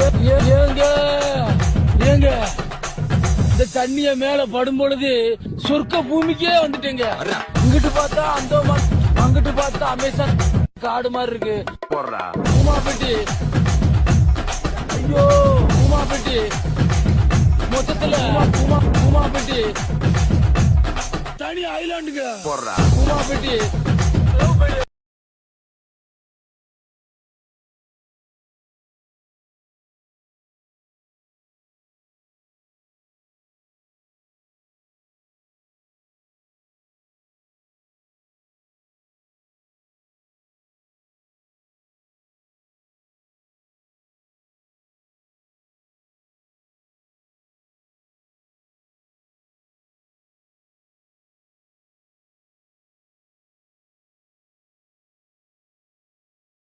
ஏங்க ஏங்க இந்த தண்ணிய மேல படும் பொழுது சொர்க்க பூமிக்கே வந்துட்டேங்க. இங்கிட்டு பார்த்தா அங்கிட்டு பார்த்தா அமேசான் காடு மாதிரி இருக்கு. உமாபெட்டி, ஐயோ உமாபெட்டி, மொத்தத்துல உமாபெட்டி தனி ஐலாண்டுங்க. உமாபெட்டி